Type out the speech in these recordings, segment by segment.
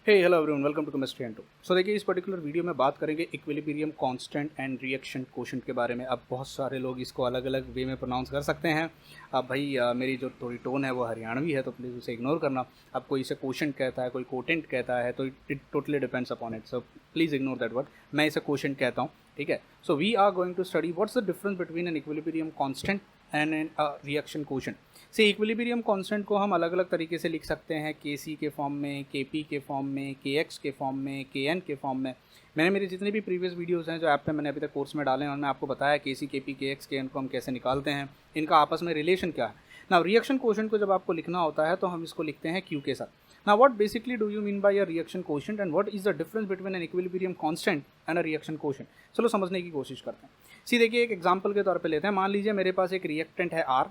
Hey hello everyone, welcome to chemistry and two. So देखिए, इस particular video में बात करेंगे equilibrium constant and reaction quotient के बारे में। अब बहुत सारे लोग इसको अलग अलग वे में प्रोनाउंस कर सकते हैं। अब भाई मेरी जो थोड़ी टोन है वो हरियाणवी है, तो प्लीज़ उसे इग्नोर करना। अब कोई इसे कोशेंट कहता है, कोई कोटेंट कहता है, तो it totally depends upon it, so please ignore that word. मैं इसे कोशेंट कहता हूँ, ठीक है। So we are going to study what's the difference between an equilibrium constant and an reaction quotient. से इक्विलिब्रियम कांस्टेंट को हम अलग अलग तरीके से लिख सकते हैं, के सी के फॉर्म में, के पी के फॉर्म में, के एक्स के फॉर्म में, के एन के फॉर्म में। मैंने मेरी जितनी भी प्रीवियस वीडियोस हैं जो ऐप पे मैंने अभी तक कोर्स में डाले हैं, उनमें आपको बताया के सी, के पी, के एक्स, के एन को हम कैसे निकालते हैं, इनका आपस में रिलेशन क्या है। ना रिएक्शन कोशेंट को जब आपको लिखना होता है तो हम इसको लिखते हैं क्यू के साथ। ना what basically do you mean by a reaction quotient and what is the difference between an equilibrium constant and a reaction quotient. चलो समझने की कोशिश करते हैं। सी देखिए, एक एग्जांपल के तौर पे लेते हैं। मान लीजिए मेरे पास एक रिएक्टेंट है आर,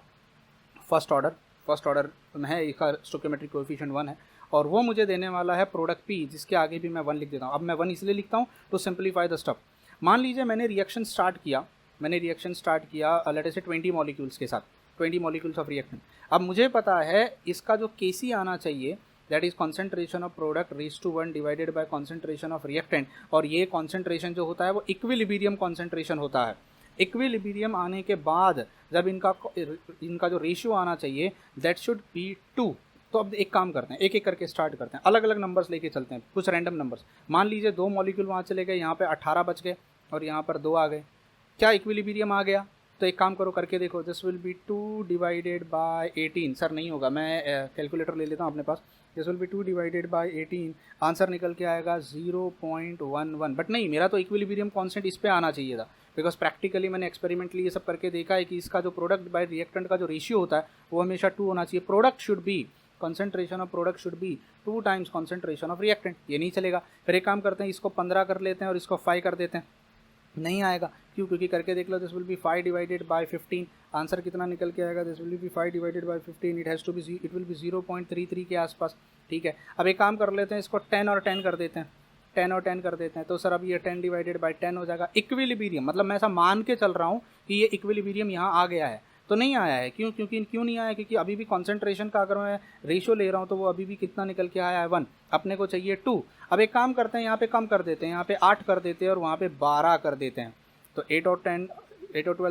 फर्स्ट ऑर्डर में है, इसका स्टोइकियोमेट्रिक कोएफिशिएंट 1 है, और वो मुझे देने वाला है प्रोडक्ट पी, जिसके आगे भी मैं 1 लिख देता हूँ। अब मैं 1 इसलिए लिखता हूँ टू सिंप्लीफाई द स्टफ। मान लीजिए मैंने रिएक्शन स्टार्ट किया लेट अस से 20 मॉलिक्यूल्स के साथ, 20 मॉलिक्यूल्स ऑफ रिएक्टेंट। अब मुझे पता है इसका जो केसी आना चाहिए, that is concentration of product raise to 1 divided by concentration of reactant, और ये कॉन्सेंट्रेशन जो होता है वो इक्विलिब्रियम कॉन्सेंट्रेशन होता है। इक्विलिब्रियम आने के बाद जब इनका जो रेशियो आना चाहिए, दैट शुड बी 2। तो अब एक काम करते हैं, एक एक करके स्टार्ट करते हैं, अलग अलग नंबर्स लेके चलते हैं, कुछ रैंडम नंबर्स। मान लीजिए 2 मॉलिक्यूल वहाँ चले गए, यहाँ पे 18 बच गए और यहाँ पर 2 आ गए। क्या इक्विलिब्रियम आ गया? तो एक काम करो, करके देखो। This will be 2 divided by 18। Sir नहीं होगा, मैं कैलकुलेटर ले लेता हूँ अपने पास। This will be 2 divided by 18। Answer निकल के आएगा 0.11। बट नहीं, मेरा तो इक्विलिब्रियम कांस्टेंट इस पे आना चाहिए था, बिकॉज प्रैक्टिकली मैंने एक्सपेरिमेंटली ये सब करके देखा है कि इसका जो प्रोडक्ट बाय रिएक्टेंट का जो रेशियो होता है वो हमेशा 2 होना चाहिए। Product should be, concentration of product should be 2 times concentration of reactant. ये नहीं चलेगा। फिर एक काम करते हैं, इसको 15 कर लेते हैं और इसको 5 कर देते हैं। नहीं आएगा, क्यों? क्योंकि करके देख लो, this will be 5 divided by 15। Answer कितना निकल के आएगा? This will be 5 divided by 15। It will be 0.33 के आसपास, ठीक है। अब एक काम कर लेते हैं, इसको 10 और 10 कर देते हैं, 10 और 10 कर देते हैं। तो सर अब ये 10 डिवाइडेड बाय 10 हो जाएगा। इक्विलिब्रियम मतलब मैं ऐसा मान के चल रहा हूँ कि ये इक्विलिब्रियम यहाँ आ गया है, तो नहीं आया है। क्यों नहीं आया? क्योंकि अभी भी कॉन्सेंट्रेशन का अगर मैं रेशियो ले रहा हूँ तो वो अभी भी कितना निकल के आया है? 1। अपने को चाहिए 2। अब एक काम करते हैं, यहाँ पे कम कर देते हैं, यहाँ पे 8 कर देते हैं और वहाँ पे 12 कर देते हैं। तो 8 और 12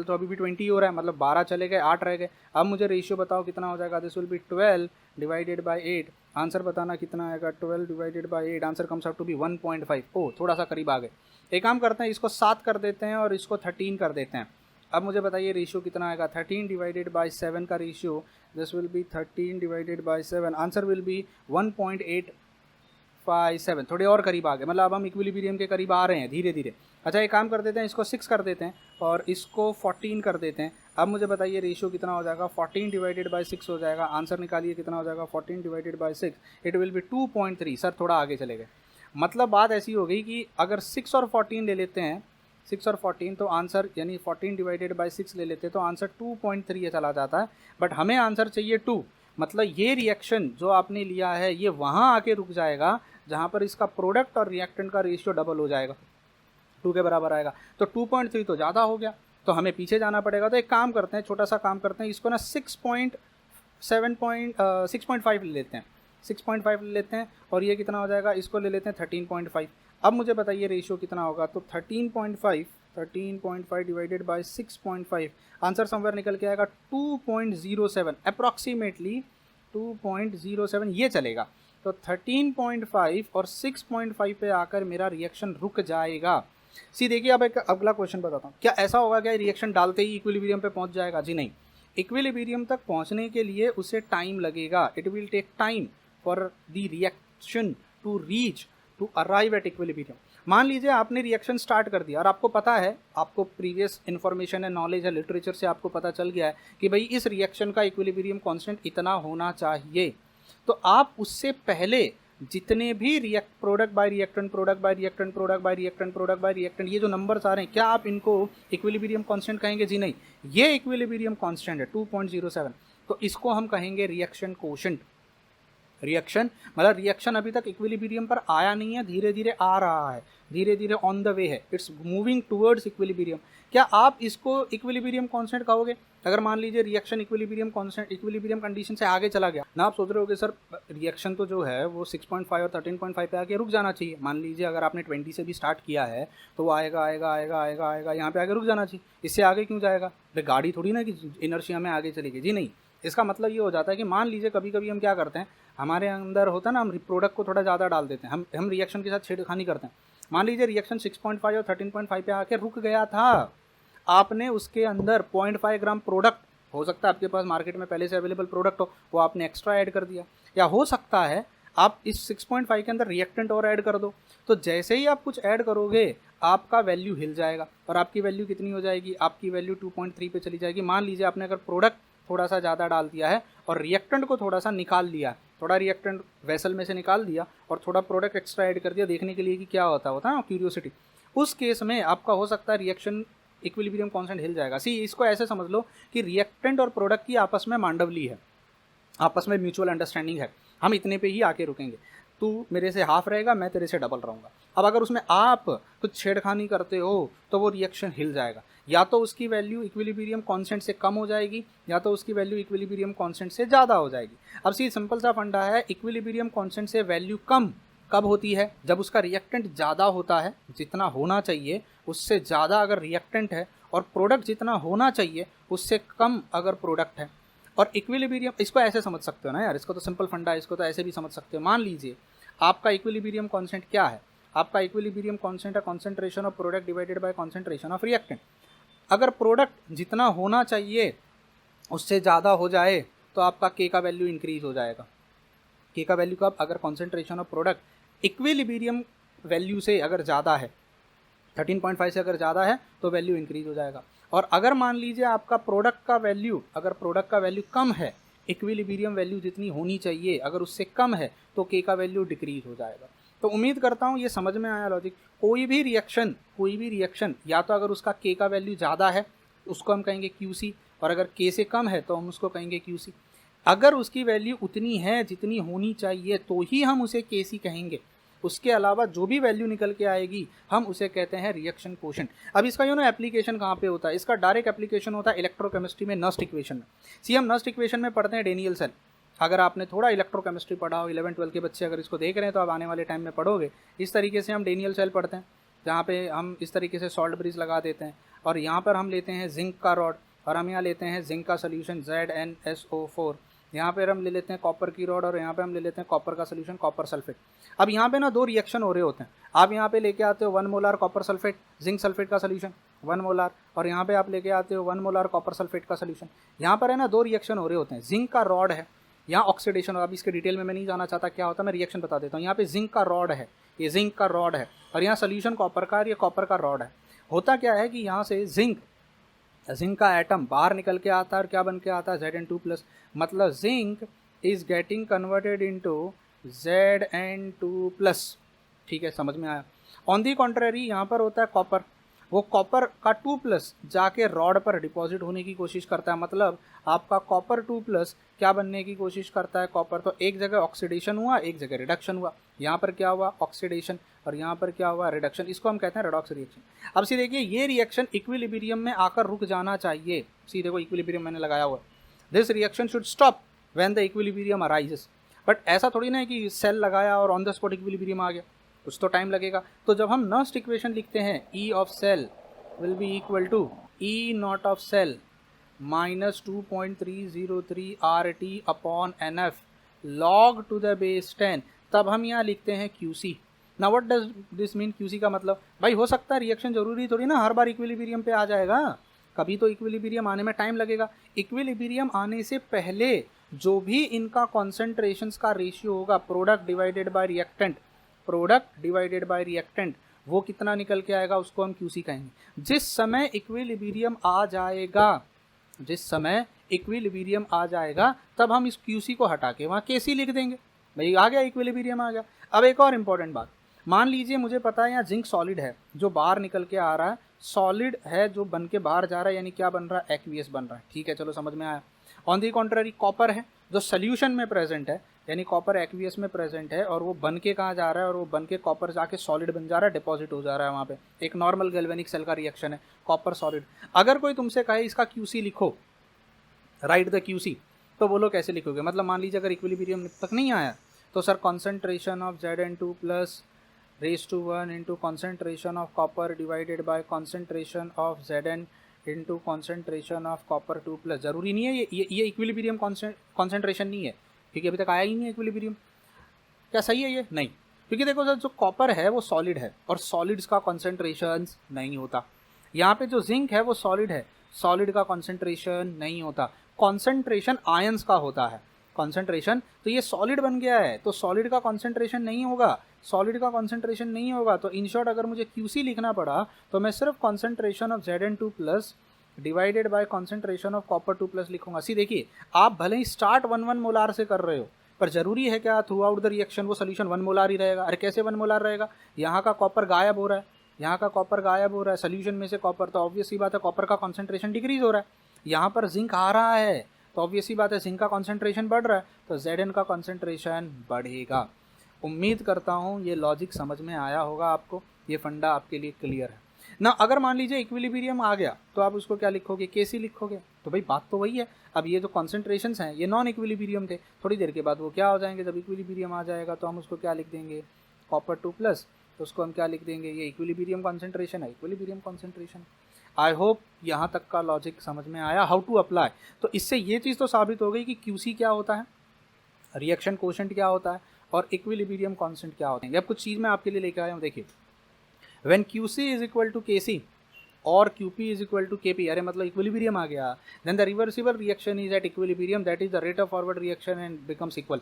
तो अभी भी 20 हो रहा है, मतलब 12 चले गए, 8 रह गए। अब मुझे रेशियो बताओ कितना हो जाएगा? This will be 12 divided by 8। Answer बताना कितना आएगा? 12 divided by 8। Answer comes out to be 1.5। ओ, थोड़ा सा करीब आ गए। एक काम करते हैं, इसको 7 कर देते हैं और इसको 13 कर देते हैं। अब मुझे बताइए रेशियो कितना आएगा? 13 डिवाइडेड बाय 7 का ratio, this will B 13 divided by 7। Answer will be 1.857। थोड़े और करीब आ गए, मतलब अब हम इक्विलिब्रियम के करीब आ रहे हैं धीरे धीरे। अच्छा, एक काम कर देते हैं, इसको 6 कर देते हैं और इसको 14 कर देते हैं। अब मुझे बताइए रेशियो कितना हो जाएगा? 14 डिवाइडेड बाय 6 हो जाएगा। आंसर निकालिए कितना हो जाएगा? 14 divided by 6, it will B 2.3। Sir थोड़ा आगे चले गए। मतलब बात ऐसी हो गई कि अगर 6 और 14 ले लेते हैं, 6 और 14, तो आंसर यानी 14 डिवाइडेड बाय 6 ले लेते हैं तो आंसर 2.3 चला जाता है। बट हमें आंसर चाहिए 2। मतलब ये रिएक्शन जो आपने लिया है ये वहाँ आके रुक जाएगा जहाँ पर इसका प्रोडक्ट और रिएक्टेंट का रेशियो डबल हो जाएगा, 2 के बराबर आएगा। तो 2.3 तो ज़्यादा हो गया, तो हमें पीछे जाना पड़ेगा। तो एक काम करते हैं, छोटा सा काम करते हैं, इसको ना 6.5 ले लेते हैं, 6.5 ले लेते हैं और ये कितना हो जाएगा? इसको ले लेते हैं 13.5। अब मुझे बताइए रेशियो कितना होगा? तो 13.5 डिवाइडेड बाय 6.5, आंसर समवेयर निकल के आएगा 2.07, अप्रॉक्सीमेटली 2.07 ये चलेगा। तो 13.5 और 6.5 पे आकर मेरा रिएक्शन रुक जाएगा। सी देखिए, अब एक अगला क्वेश्चन बताता हूँ। क्या ऐसा होगा क्या रिएक्शन डालते ही इक्विलिब्रियम पे पहुंच जाएगा? जी नहीं, इक्विलिब्रियम तक पहुंचने के लिए उसे टाइम लगेगा। It will take time for the reaction to reach to arrive at equilibrium. मान लीजिए आपने रिएक्शन स्टार्ट कर दिया और आपको पता है, आपको प्रीवियस इन्फॉर्मेशन है, नॉलेज है, लिटरेचर से आपको पता चल गया है कि भाई इस रिएक्शन का इक्विलिब्रियम कांस्टेंट इतना होना चाहिए। तो आप उससे पहले जितने भी product bye reactant, product bye reactant, product bye reactant, product bye reactant, ये जो नंबर्स आ रहे हैं, क्या आप इनको इक्विलिब्रियम कांस्टेंट कहेंगे? जी नहीं, ये इक्विलिब्रियम कांस्टेंट है 2.07। तो इसको हम कहेंगे रिएक्शन कोशेंट। रिएक्शन मतलब रिएक्शन अभी तक इक्विलिब्रियम पर आया नहीं है, धीरे धीरे आ रहा है, धीरे धीरे ऑन द वे है, इट्स मूविंग टूवर्ड्स इक्विलिब्रियम। क्या आप इसको इक्विलिब्रियम कांस्टेंट कहोगे? अगर मान लीजिए reaction equilibrium constant equilibrium condition से आगे चला गया ना, आप सोच रहे होगे सर रिएक्शन तो जो है वो 6.5 और 13.5 पे आके रुक जाना चाहिए। मान लीजिए अगर आपने 20 से भी स्टार्ट किया है तो वो आएगा आएगा आएगा आएगा आएगा यहाँ पे आगे रुक जाना चाहिए। इससे आगे क्यों जाएगा? भाई गाड़ी थोड़ी ना कि इनर्शिया में आगे चलेगी जी, नहीं। इसका मतलब ये हो जाता है कि मान लीजिए कभी कभी हम क्या करते हैं, हमारे अंदर होता है ना, हम प्रोडक्ट को थोड़ा ज़्यादा डाल देते हैं, हम रिएक्शन के साथ छेड़खानी करते हैं। मान लीजिए रिएक्शन 6.5 और 13.5 पे आके रुक गया था, आपने उसके अंदर 0.5 ग्राम प्रोडक्ट, हो सकता है आपके पास मार्केट में पहले से अवेलेबल प्रोडक्ट हो, वो आपने एक्स्ट्रा ऐड कर दिया, या हो सकता है आप इस 6.5 के अंदर रिएक्टेंट और ऐड कर दो। तो जैसे ही आप कुछ ऐड करोगे आपका वैल्यू हिल जाएगा, और आपकी वैल्यू कितनी हो जाएगी? आपकी वैल्यू 2.3 पे चली जाएगी। मान लीजिए आपने अगर प्रोडक्ट थोड़ा सा ज़्यादा डाल दिया है और रिएक्टेंट को थोड़ा सा निकाल लिया, थोड़ा रिएक्टेंट वेसल में से निकाल दिया और थोड़ा प्रोडक्ट एक्स्ट्रा ऐड कर दिया देखने के लिए कि क्या होता है ना, क्यूरियोसिटी। उस केस में आपका हो सकता है रिएक्शन इक्विलिब्रियम कांस्टेंट हिल जाएगा। सी, इसको ऐसे समझ लो कि रिएक्टेंट और प्रोडक्ट की आपस में मांडवली है, आपस में म्यूचुअल अंडरस्टैंडिंग है, हम इतने पे ही आके रुकेंगे, तू मेरे से हाफ रहेगा, मैं तेरे से डबल रहूँगा। अब अगर उसमें आप कुछ छेड़खानी करते हो तो वो रिएक्शन हिल जाएगा, या तो उसकी वैल्यू इक्विलिब्रियम कांस्टेंट से कम हो जाएगी या तो उसकी वैल्यू इक्विलिब्रियम कांस्टेंट से ज़्यादा हो जाएगी। अब सी, सिंपल सा फंडा है, इक्विलिब्रियम कांस्टेंट से वैल्यू कम कब होती है? जब उसका रिएक्टेंट ज़्यादा होता है, जितना होना चाहिए उससे ज़्यादा अगर रिएक्टेंट है, और प्रोडक्ट जितना होना चाहिए उससे कम अगर प्रोडक्ट है। और इक्विलिब्रियम, इसको ऐसे समझ सकते हो ना यार, इसको तो सिंपल फंडा है, इसको तो ऐसे भी समझ सकते हो। मान लीजिए आपका इक्विलिब्रियम कांस्टेंट क्या है? आपका इक्विलिब्रियम कांस्टेंट है concentration of product divided by concentration of reactant. अगर प्रोडक्ट जितना होना चाहिए उससे ज़्यादा हो जाए तो आपका के का वैल्यू इंक्रीज हो जाएगा। के का वैल्यू कब? अगर concentration of product equilibrium value से अगर ज़्यादा है, 13.5 से अगर ज़्यादा है तो वैल्यू इंक्रीज हो जाएगा। और अगर मान लीजिए आपका प्रोडक्ट का वैल्यू, अगर प्रोडक्ट का वैल्यू कम है, इक्विलिब्रियम वैल्यू जितनी होनी चाहिए अगर उससे कम है तो के का वैल्यू डिक्रीज हो जाएगा। तो उम्मीद करता हूँ ये समझ में आया लॉजिक। कोई भी रिएक्शन या तो अगर उसका के का वैल्यू ज़्यादा है उसको हम कहेंगे QC, और अगर के से कम है तो हम उसको कहेंगे QC। अगर उसकी वैल्यू उतनी है जितनी होनी चाहिए तो ही हम उसे KC कहेंगे, उसके अलावा जो भी वैल्यू निकल के आएगी हम उसे कहते हैं रिएक्शन कोशेंट। अब इसका एप्लीकेशन कहाँ पे होता है? इसका डायरेक्ट एप्लीकेशन होता है इलेक्ट्रोकेमिस्ट्री में, नस्ट इक्वेशन में। सी, हम नस्ट इक्वेशन में पढ़ते हैं डेनियल सेल। अगर आपने थोड़ा इलेक्ट्रोकेमिस्ट्री पढ़ा हो, 11-12 के बच्चे अगर इसको देख रहे हैं तो आप आने वाले टाइम में पढ़ोगे। इस तरीके से हम डेनियल सेल पढ़ते हैं, जहाँ पे हम इस तरीके से सॉल्ट ब्रिज लगा देते हैं, और यहाँ पर हम लेते हैं जिंक का रॉड, और हम यहाँ लेते हैं जिंक का सोल्यूशन ZnSO4, यहाँ पर हम ले लेते हैं कॉपर की रॉड, और यहाँ पे हम ले लेते हैं कॉपर का सोल्यूशन कॉपर सल्फेट। अब यहाँ पे ना दो रिएक्शन हो रहे होते हैं, आप यहाँ पे लेके आते हो 1 molar copper sulphate zinc sulphate का सोल्यूशन 1 मोलार, और यहाँ पे आप लेके आते हो 1 मोलार कॉपर सल्फेट का सोल्यूशन। यहाँ पर है ना दो रिएक्शन हो रहे होते हैं, जिंक का रॉड है, यहाँ ऑक्सीडेशन, और अब इसके डिटेल में मैं नहीं जाना चाहता क्या होता है, मैं रिएक्शन बता देता हूँ। यहाँ पे जिंक का रॉड है, ये जिंक का रॉड है, और यहाँ सोल्यूशन कॉपर का, ये कॉपर का रॉड है। होता क्या है कि यहाँ से जिंक का एटम बाहर निकल के आता है, और क्या बन के आता है? Zn2+, मतलब zinc is getting converted into Zn2+। ठीक है, समझ में आया। ऑन दी कॉन्ट्रेरी यहाँ पर होता है कॉपर, वो कॉपर का 2+ जाके रॉड पर डिपॉजिट होने की कोशिश करता है, मतलब आपका कॉपर 2+ क्या बनने की कोशिश करता है? कॉपर। तो एक जगह ऑक्सीडेशन हुआ, एक जगह रिडक्शन हुआ। यहाँ पर क्या हुआ? ऑक्सीडेशन, और यहाँ पर क्या हुआ? रिडक्शन। इसको हम कहते हैं रेडॉक्स रिएक्शन। अब सी देखिए, ये रिएक्शन इक्विलिब्रियम में आकर रुक जाना चाहिए। सी देखो, इक्विलिब्रियम मैंने लगाया हुआ है, this reaction should stop when the equilibrium arises. But ऐसा थोड़ी ना है कि सेल लगाया और ऑन द स्पॉट इक्विलिब्रियम आ गया, कुछ तो टाइम लगेगा। तो जब हम नस्ट इक्वेशन लिखते हैं, E of cell will be equal to E0 of cell minus 2.303 RT upon NF log to the base 10, तब हम यहाँ लिखते हैं QC। ना what does this mean? QC का मतलब भाई हो सकता है रिएक्शन जरूरी थोड़ी ना हर बार इक्विलिब्रियम पे आ जाएगा, कभी तो इक्विलिब्रियम आने में टाइम लगेगा। इक्विलिब्रियम आने से पहले जो भी इनका कॉन्सेंट्रेशंस का रेशियो होगा, प्रोडक्ट डिवाइडेड बाय रिएक्टेंट, वो कितना निकल के आएगा उसको हम QC कहेंगे। जिस समय इक्विलिब्रियम आ जाएगा तब हम इस QC को हटा के वहाँ KC लिख देंगे, भाई आ गया इक्विलिब्रियम आ गया। अब एक और इम्पॉर्टेंट बात, मान लीजिए मुझे पता है यहाँ जिंक सॉलिड है जो बाहर निकल के आ रहा है, सॉलिड है जो बन के बाहर जा रहा है, यानी क्या बन रहा है? एक्वियस बन रहा है। ठीक है, चलो समझ में आया। ऑन दी कॉन्ट्ररी कॉपर है जो सोल्यूशन में प्रेजेंट है, यानी कॉपर एक्वियस में प्रेजेंट है, और वो बन के कहाँ जा रहा है? और वो बन के कॉपर जाके सॉलिड बन जा रहा है, डिपॉजिट हो जा रहा है वहाँ पे। एक नॉर्मल गैल्वेनिक सेल का रिएक्शन है, कॉपर सॉलिड। अगर कोई तुमसे कहे इसका QC लिखो, राइट द क्यूसी। तो बोलो कैसे लिखोगे, मतलब मान लीजिए अगर इक्विलिब्रियम तक नहीं आया तो sir concentration of Zn2 plus raise to 1 into concentration of copper divided by concentration of Zn into concentration of copper 2 plus. जरूरी नहीं है ये इक्विलिब्रियम कॉन्सेंट्रेशन नहीं है, क्योंकि अभी तक आया ही नहीं है इक्विलिब्रियम। क्या सही है ये? नहीं, क्योंकि देखो सर जो कॉपर है वो सॉलिड है और सॉलिड्स का कॉन्सेंट्रेशन नहीं होता। यहाँ पे जो जिंक है वो सॉलिड है, सॉलिड का कॉन्सेंट्रेशन नहीं होता, कॉन्सेंट्रेशन आयंस का होता है कॉन्सेंट्रेशन। तो ये सॉलिड बन गया है तो सॉलिड का कॉन्सेंट्रेशन नहीं होगा, सॉलिड का कॉन्सेंट्रेशन नहीं होगा। तो इन शॉर्ट अगर मुझे क्यूसी लिखना पड़ा तो मैं सिर्फ concentration of Zn2 plus divided by concentration of copper 2 plus लिखूंगा। सी देखिए, आप भले ही स्टार्ट 1 मोलार से कर रहे हो, पर जरूरी है क्या थ्रू आउट द रिएक्शन वो सोल्यूशन 1 मोलार ही रहेगा? अरे कैसे 1 मोलार रहेगा? यहाँ का कॉपर गायब हो रहा है, यहाँ का कॉपर गायब हो रहा है सोल्यूशन में से कॉपर, तो ऑब्वियस सी बात है कॉपर का कॉन्सेंट्रेशन डिक्रीज हो रहा है। यहाँ पर जिंक आ रहा है तो ऑब्वियस सी बात है जिंक का कॉन्सेंट्रेशन बढ़ रहा है, तो Zn का कॉन्सेंट्रेशन बढ़ेगा। उम्मीद करता हूँ ये लॉजिक समझ में आया होगा आपको, ये फंडा आपके लिए क्लियर है ना। अगर मान लीजिए इक्विलिब्रियम आ गया तो आप उसको क्या लिखोगे? Kc लिखोगे। तो भाई बात तो वही है। अब ये जो कॉन्सेंट्रेशंस हैं ये नॉन इक्विलिब्रियम थे, थोड़ी देर के बाद वो क्या हो जाएंगे? जब इक्विलिब्रियम आ जाएगा तो हम उसको क्या लिख देंगे? Copper 2 plus. तो उसको हम क्या लिख देंगे? ये इक्विलिब्रियम कॉन्सेंट्रेशन है, इक्विलिब्रियम कॉन्सेंट्रेशन। आई होप यहाँ तक का लॉजिक समझ में आया, हाउ टू अप्लाई। तो इससे ये चीज़ तो साबित हो गई कि QC क्या होता है, रिएक्शन कोशेंट क्या होता है और इक्विलिब्रियम कांस्टेंट क्या होते हैं। अब कुछ चीज़ मैं आपके लिए लेकर आया हूँ, देखिए। When QC is equal to KC और QP is equal to KP, अरे मतलब इक्विलिब्रियम आ गया, then the reversible reaction is at equilibrium, that is the rate of forward reaction and becomes equal.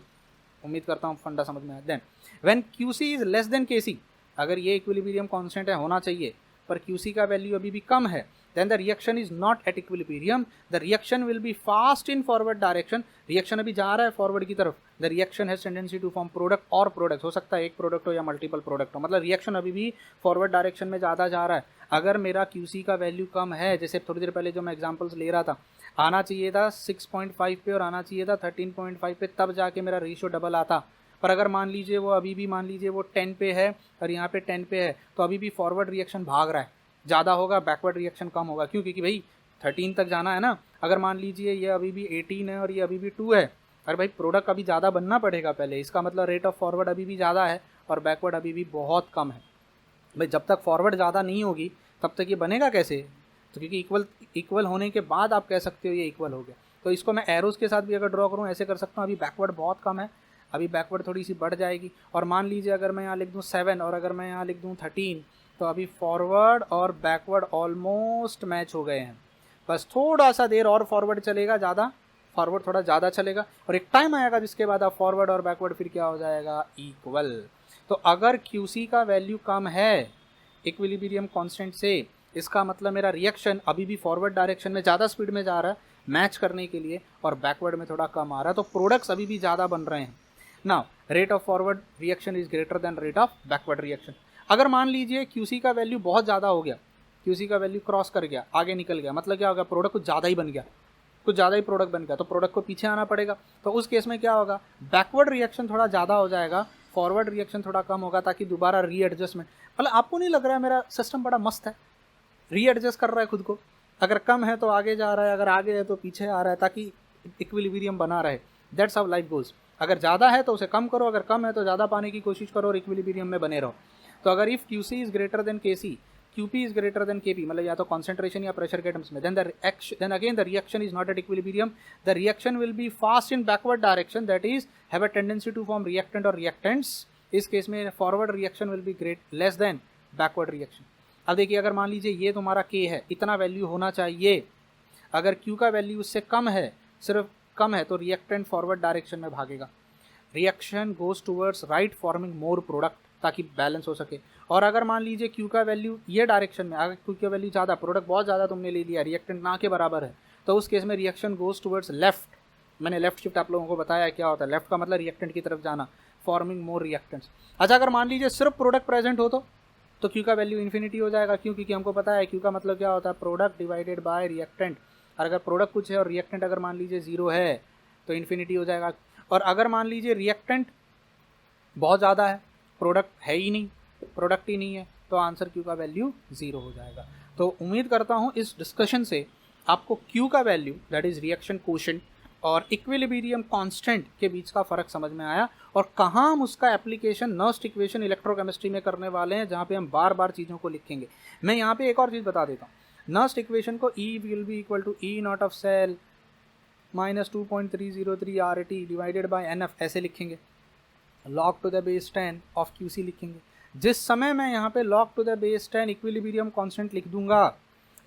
उम्मीद करता हूँ फंडा समझ में आया। Then when QC is less than KC, अगर ये इक्विलिब्रियम कांस्टेंट है, होना चाहिए, पर QC का वैल्यू अभी भी कम है, then the reaction is not at equilibrium, the reaction will be fast in forward direction, reaction अभी जा रहा है फॉरवर्ड की तरफ, the reaction has tendency to form product और प्रोडक्ट, हो सकता है एक प्रोडक्ट हो या मल्टीपल प्रोडक्ट हो, मतलब रिएक्शन अभी भी फॉरवर्ड डायरेक्शन में ज़्यादा जा रहा है। अगर मेरा QC का वैल्यू कम है, जैसे थोड़ी देर पहले जो मैं एग्जांपल्स ले रहा था, आना चाहिए था 6.5 पे और आना चाहिए था 13.5 पे, तब जाके मेरा रेशियो डबल आता। पर अगर मान लीजिए वो अभी भी मान लीजिए वो 10 पे है और यहाँ पे 10 पे है, तो अभी भी फॉरवर्ड रिएक्शन भाग रहा है, ज़्यादा होगा, बैकवर्ड रिएक्शन कम होगा। क्यों? क्योंकि भाई 13 तक जाना है ना। अगर मान लीजिए ये अभी भी 18 है और ये अभी भी 2 है, अरे भाई प्रोडक्ट अभी ज़्यादा बनना पड़ेगा पहले, इसका मतलब रेट ऑफ फॉरवर्ड अभी भी ज़्यादा है और बैकवर्ड अभी भी बहुत कम है। भाई जब तक फॉरवर्ड ज़्यादा नहीं होगी तब तक ये बनेगा कैसे? तो क्योंकि इक्वल होने के बाद आप कह सकते हो ये इक्वल हो गया। तो इसको मैं एरोज़ के साथ भी अगर ड्रॉ करूँ ऐसे कर सकता हूँ, अभी बैकवर्ड बहुत कम है, अभी बैकवर्ड थोड़ी सी बढ़ जाएगी। और मान लीजिए अगर मैं यहाँ लिख दूँ 7 और अगर मैं यहाँ लिख दूँ 13, तो अभी फॉरवर्ड और बैकवर्ड ऑलमोस्ट मैच हो गए हैं, बस थोड़ा सा देर और फॉरवर्ड चलेगा, ज़्यादा फॉरवर्ड थोड़ा ज़्यादा चलेगा और एक टाइम आएगा जिसके बाद आप फॉरवर्ड और बैकवर्ड फिर क्या हो जाएगा? इक्वल। तो अगर QC का वैल्यू कम है इक्विलिब्रियम कांस्टेंट से, इसका मतलब मेरा रिएक्शन अभी भी फॉरवर्ड डायरेक्शन में ज़्यादा स्पीड में जा रहा है मैच करने के लिए और बैकवर्ड में थोड़ा कम आ रहा है, तो प्रोडक्ट्स अभी भी ज़्यादा बन रहे हैं। Now rate of forward reaction is greater than rate of backward reaction. अगर मान लीजिए QC का वैल्यू बहुत ज़्यादा हो गया, QC का वैल्यू क्रॉस कर गया, आगे निकल गया, मतलब क्या होगा? प्रोडक्ट कुछ ज़्यादा ही बन गया, कुछ ज़्यादा ही प्रोडक्ट बन गया, तो प्रोडक्ट को पीछे आना पड़ेगा। तो उस केस में क्या होगा? बैकवर्ड रिएक्शन थोड़ा ज़्यादा हो जाएगा, फॉरवर्ड रिएक्शन थोड़ा कम होगा, ताकि दोबारा रीएडजस्टमेंट। मतलब आपको नहीं लग रहा है मेरा सिस्टम बड़ा मस्त है, रीएडजस्ट कर रहा है खुद को, अगर कम है तो आगे जा रहा है, अगर आगे है तो पीछे आ रहा है, ताकि इक्विलिब्रियम बना रहे। That's how life goes. अगर ज़्यादा है तो उसे कम करो, अगर कम है तो ज़्यादा पाने की कोशिश करो और इक्विलिब्रियम में बने रहो। तो अगर if QC is greater than KC, QP is greater than KP, मतलब या तो कॉन्सेंट्रेशन या प्रेशर के टर्म्स में, then again the reaction is not at equilibrium, the reaction will be fast in backward direction, that is have a tendency to form reactant और reactants. इस case में forward reaction will be great less than backward reaction. अब देखिए, अगर मान लीजिए ये तुम्हारा K है, इतना वैल्यू होना चाहिए, अगर Q का वैल्यू उससे कम है, सिर्फ कम है, तो रिएक्टेंट फॉरवर्ड डायरेक्शन में भागेगा, reaction goes towards right forming more product, ताकि बैलेंस हो सके। और अगर मान लीजिए Q का वैल्यू ये डायरेक्शन में, अगर Q का वैल्यू ज़्यादा, प्रोडक्ट बहुत ज़्यादा तुमने ले लिया, रिएक्टेंट ना के बराबर है, तो उस केस में रिएक्शन गोज टूवर्ड्स लेफ्ट। मैंने लेफ्ट शिफ्ट आप लोगों को बताया क्या होता है, लेफ्ट का मतलब रिएक्टेंट की तरफ जाना, फॉर्मिंग मोर रिएक्टेंट्स। अच्छा, अगर मान लीजिए सिर्फ प्रोडक्ट प्रेजेंट हो तो Q का वैल्यू इन्फिनिटी हो जाएगा। क्यों? क्योंकि हमको पता है Q का मतलब क्या होता है? Product divided by reactant. और अगर प्रोडक्ट कुछ है और रिएक्टेंट अगर मान लीजिए 0 है तो इन्फिनिटी हो जाएगा। और अगर मान लीजिए रिएक्टेंट बहुत ज़्यादा है, प्रोडक्ट है ही नहीं, प्रोडक्ट ही नहीं है, तो आंसर Q का वैल्यू 0 हो जाएगा। तो उम्मीद करता हूँ इस डिस्कशन से आपको Q का value that is reaction quotient और इक्विलिब्रियम कांस्टेंट के बीच का फ़र्क समझ में आया, और कहाँ हम उसका एप्लीकेशन नर्स्ट इक्वेशन इलेक्ट्रोकेमिस्ट्री में करने वाले हैं, जहाँ पे हम बार बार चीज़ों को लिखेंगे। मैं यहाँ पे एक और चीज़ बता देता हूँ। नर्स्ट इक्वेशन को E will be equal to E not of cell minus 2.303 RT divided by NF ऐसे लिखेंगे। log to the base 10 of QC लिखेंगे। जिस समय मैं यहाँ पे log to the base 10 equilibrium constant लिख दूंगा,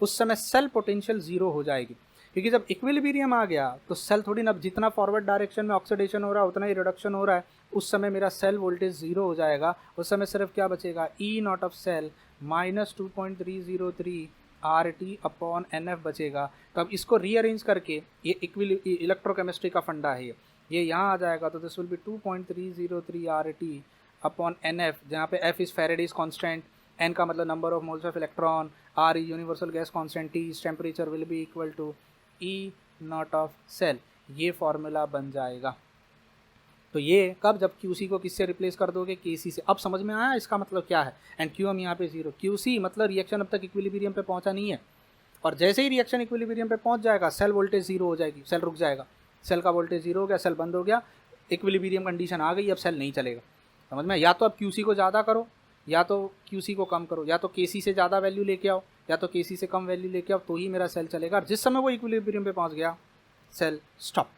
उस समय सेल पोटेंशियल जीरो हो जाएगी, क्योंकि जब इक्विलिब्रियम आ गया तो सेल थोड़ी ना, जितना फॉरवर्ड डायरेक्शन में ऑक्सीडेशन हो रहा है उतना ही रिडक्शन हो रहा है, उस समय मेरा सेल वोल्टेज जीरो हो जाएगा। उस समय सिर्फ क्या बचेगा, E not of cell minus 2.303 RT upon NF बचेगा। तो अब इसको रीअरेंज करके, ये इलेक्ट्रोकेमिस्ट्री का फंडा है, ये यहाँ आ जाएगा, तो this will be 2.303 RT upon NF, जहाँ पे F is Faraday's constant, N का मतलब number of moles of electron, R is universal gas constant, T is temperature, will be equal to E not of cell. ये formula बन जाएगा। तो ये कब, जब QC को किससे रिप्लेस कर दोगे, KC से। अब समझ में आया इसका मतलब क्या है। एंड Q हम यहाँ पे जीरो, QC मतलब रिएक्शन अब तक इक्विलिब्रियम पे पहुँचा नहीं है, और जैसे ही रिएक्शन इक्विलिब्रियम पे पहुँच जाएगा सेल वोल्टेज जीरो हो जाएगी, सेल रुक जाएगा, सेल का वोल्टेज जीरो हो गया, सेल बंद हो गया, इक्विलिब्रियम कंडीशन आ गई, अब सेल नहीं चलेगा। समझ में, या तो अब QC को ज़्यादा करो, या तो QC को कम करो, या तो KC से ज़्यादा वैल्यू लेके आओ, या तो KC से कम वैल्यू लेके आओ, तो ही मेरा सेल चलेगा। और जिस समय वो इक्विलिब्रियम पे पहुंच गया, सेल स्टॉप।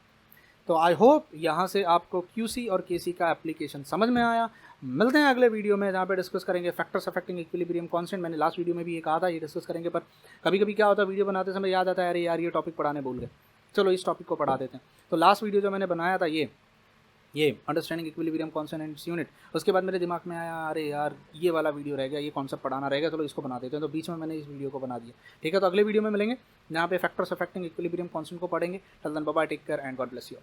तो आई होप यहाँ से आपको QC और KC का एप्लीकेशन समझ में आया। मिलते हैं अगले वीडियो में, जहाँ पे डिस्कस करेंगे फैक्टर्स अफेक्टिंग इक्विलिब्रियम कांस्टेंट। मैंने लास्ट वीडियो में भी ये कहा था, ये डिस्कस करेंगे, पर कभी कभी क्या होता है, वीडियो बनाते समय याद आता है अरे यार ये टॉपिक पढ़ाने भूल गए, चलो इस टॉपिक को पढ़ा देते हैं। तो लास्ट वीडियो जो मैंने बनाया था ये understanding equilibrium constant and its unit, उसके बाद मेरे दिमाग में आया अरे यार ये वाला वीडियो रह गया, ये कॉन्सेप्ट पढ़ाना रह गया, चलो इसको बना देते हैं। तो बीच में मैंने इस वीडियो को बना दिया। ठीक है, तो अगले वीडियो में मिलेंगे, जहाँ पे फैक्टर्स अफेक्टिंग इक्विलिब्रियम कांस्टेंट को पढ़ेंगे। Till then bye bye, take care and God bless you.